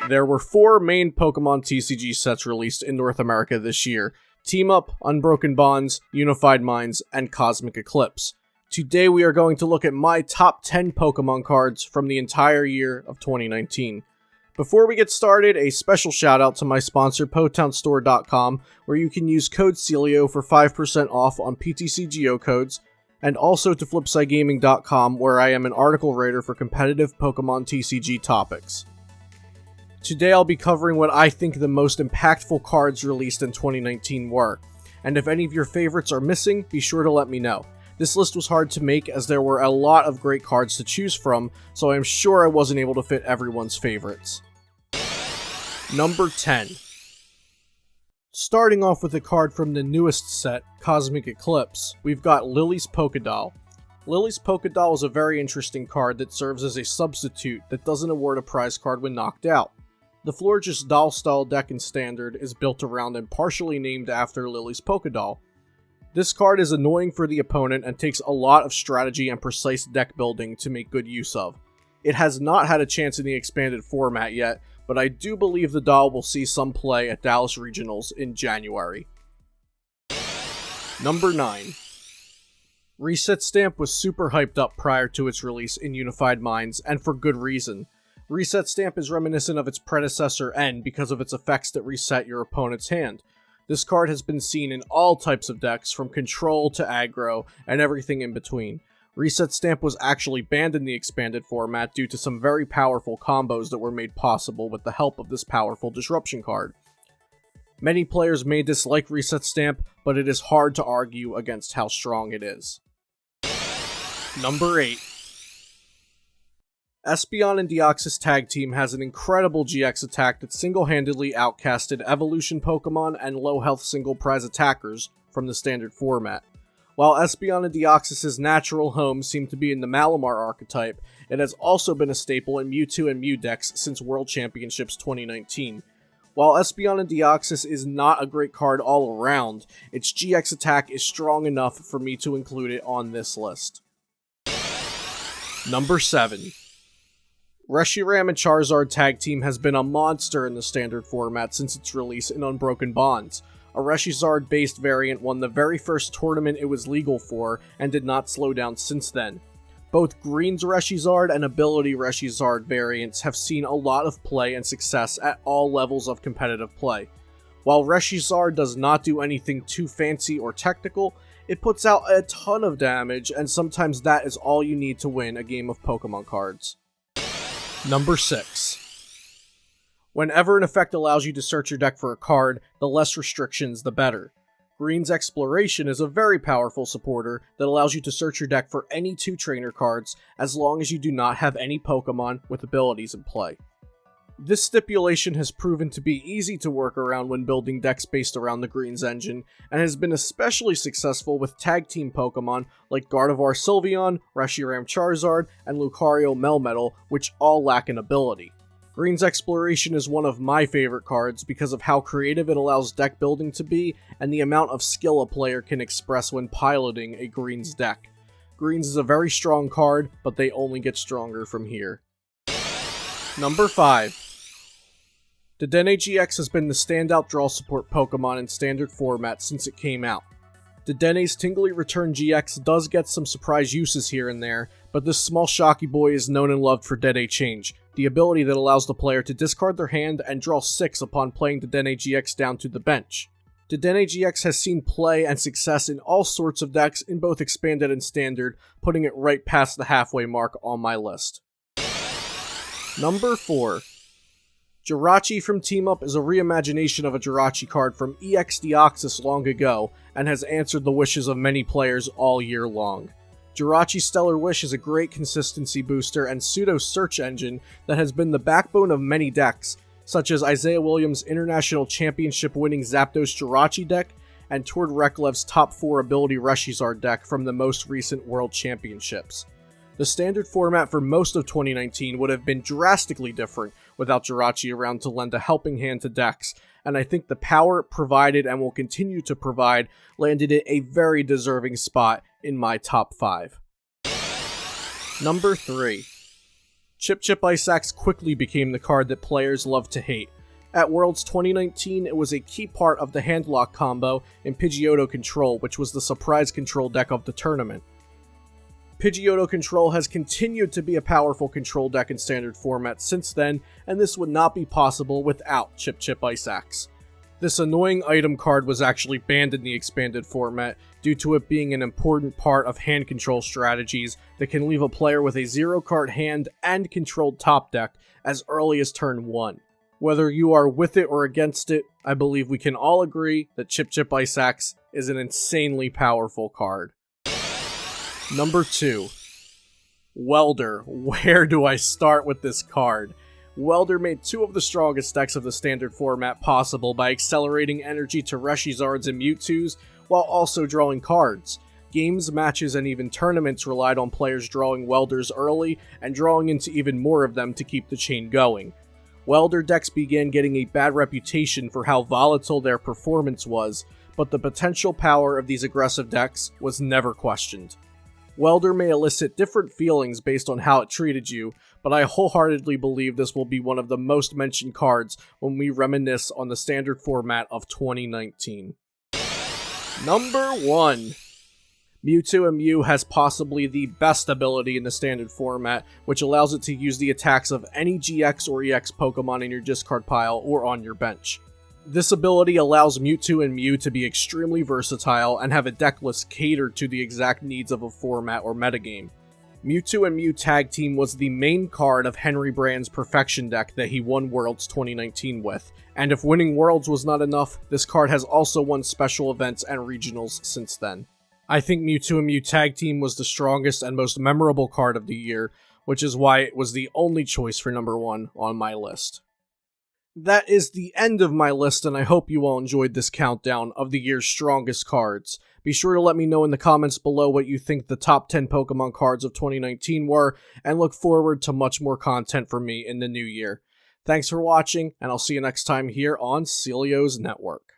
There were 4 main Pokemon TCG sets released in North America this year: Team Up, Unbroken Bonds, Unified Minds, and Cosmic Eclipse. Today we are going to look at my top 10 Pokemon cards from the entire year of 2019. Before we get started, a special shout out to my sponsor PotownStore.com, where you can use code Celio for 5% off on PTC Geo codes, and also to FlipsideGaming.com, where I am an article writer for competitive Pokemon TCG topics. Today I'll be covering what I think the most impactful cards released in 2019 were, and if any of your favorites are missing, be sure to let me know. This list was hard to make as there were a lot of great cards to choose from, so I am sure I wasn't able to fit everyone's favorites. Number 10. Starting off with a card from the newest set, Cosmic Eclipse, we've got Lily's Pokedoll. Lily's Pokedoll is a very interesting card that serves as a substitute that doesn't award a prize card when knocked out. The Florges Doll style deck in Standard is built around and partially named after Lily's Pokedoll. This card is annoying for the opponent and takes a lot of strategy and precise deck building to make good use of. It has not had a chance in the expanded format yet, but I do believe the doll will see some play at Dallas Regionals in January. Number 9. Reset Stamp was super hyped up prior to its release in Unified Minds, and for good reason. Reset Stamp is reminiscent of its predecessor N because of its effects that reset your opponent's hand. This card has been seen in all types of decks, from control to aggro, and everything in between. Reset Stamp was actually banned in the expanded format due to some very powerful combos that were made possible with the help of this powerful disruption card. Many players may dislike Reset Stamp, but it is hard to argue against how strong it is. Number 8. Espeon and Deoxys Tag Team has an incredible GX attack that single-handedly outcasted Evolution Pokemon and low-health single-prize attackers from the standard format. While Espeon and Deoxys' natural home seem to be in the Malamar archetype, it has also been a staple in Mewtwo and Mew decks since World Championships 2019. While Espeon and Deoxys is not a great card all around, its GX attack is strong enough for me to include it on this list. Number 7. Reshiram and Charizard Tag Team has been a monster in the standard format since its release in Unbroken Bonds. A Reshizard-based variant won the very first tournament it was legal for, and did not slow down since then. Both Green's Reshizard and Ability Reshizard variants have seen a lot of play and success at all levels of competitive play. While Reshizard does not do anything too fancy or technical, it puts out a ton of damage, and sometimes that is all you need to win a game of Pokemon cards. Number 6. Whenever an effect allows you to search your deck for a card, the less restrictions, the better. Green's Exploration is a very powerful supporter that allows you to search your deck for any 2 trainer cards, as long as you do not have any Pokemon with abilities in play. This stipulation has proven to be easy to work around when building decks based around the Green's engine, and has been especially successful with tag team Pokemon like Gardevoir Sylveon, Reshiram Charizard, and Lucario Melmetal, which all lack an ability. Green's Exploration is one of my favorite cards because of how creative it allows deck building to be, and the amount of skill a player can express when piloting a Green's deck. Green's is a very strong card, but they only get stronger from here. Number 5. Dedenne GX has been the standout draw support Pokemon in standard format since it came out. Dedenne's Tingly Return GX does get some surprise uses here and there, but this small shocky boy is known and loved for Dedenne Change, the ability that allows the player to discard their hand and draw 6 upon playing Dedenne GX down to the bench. Dedenne GX has seen play and success in all sorts of decks in both expanded and standard, putting it right past the halfway mark on my list. Number 4. Jirachi from Team Up is a reimagination of a Jirachi card from EX Deoxys long ago, and has answered the wishes of many players all year long. Jirachi Stellar Wish is a great consistency booster and pseudo search engine that has been the backbone of many decks, such as Isaiah Williams' International Championship winning Zapdos Jirachi deck, and Tord Reklev's top 4 ability Reshizard deck from the most recent World Championships. The standard format for most of 2019 would have been drastically different without Jirachi around to lend a helping hand to decks, and I think the power it provided and will continue to provide landed it a very deserving spot in my top 5. Number 3. Chip Ice Axe quickly became the card that players loved to hate. At Worlds 2019, it was a key part of the Handlock combo in Pidgeotto Control, which was the surprise control deck of the tournament. Pidgeotto Control has continued to be a powerful control deck in standard format since then, and this would not be possible without Chip Ice Axe. This annoying item card was actually banned in the expanded format due to it being an important part of hand control strategies that can leave a player with a 0-card hand and controlled top deck as early as turn 1. Whether you are with it or against it, I believe we can all agree that Chip Ice Axe is an insanely powerful card. Number 2. Welder. Where do I start with this card? Welder made 2 of the strongest decks of the standard format possible by accelerating energy to Reshizards and Mewtwo's, while also drawing cards. Games, matches, and even tournaments relied on players drawing Welders early, and drawing into even more of them to keep the chain going. Welder decks began getting a bad reputation for how volatile their performance was, but the potential power of these aggressive decks was never questioned. Welder may elicit different feelings based on how it treated you, but I wholeheartedly believe this will be one of the most mentioned cards when we reminisce on the standard format of 2019. Number 1. Mewtwo and Mew has possibly the best ability in the standard format, which allows it to use the attacks of any GX or EX Pokemon in your discard pile or on your bench. This ability allows Mewtwo and Mew to be extremely versatile and have a deck list catered to the exact needs of a format or metagame. Mewtwo and Mew Tag Team was the main card of Henry Brand's Perfection deck that he won Worlds 2019 with, and if winning Worlds was not enough, this card has also won special events and regionals since then. I think Mewtwo and Mew Tag Team was the strongest and most memorable card of the year, which is why it was the only choice for number 1 on my list. That is the end of my list, and I hope you all enjoyed this countdown of the year's strongest cards. Be sure to let me know in the comments below what you think the top 10 Pokemon cards of 2019 were, and look forward to much more content from me in the new year. Thanks for watching, and I'll see you next time here on Celio's Network.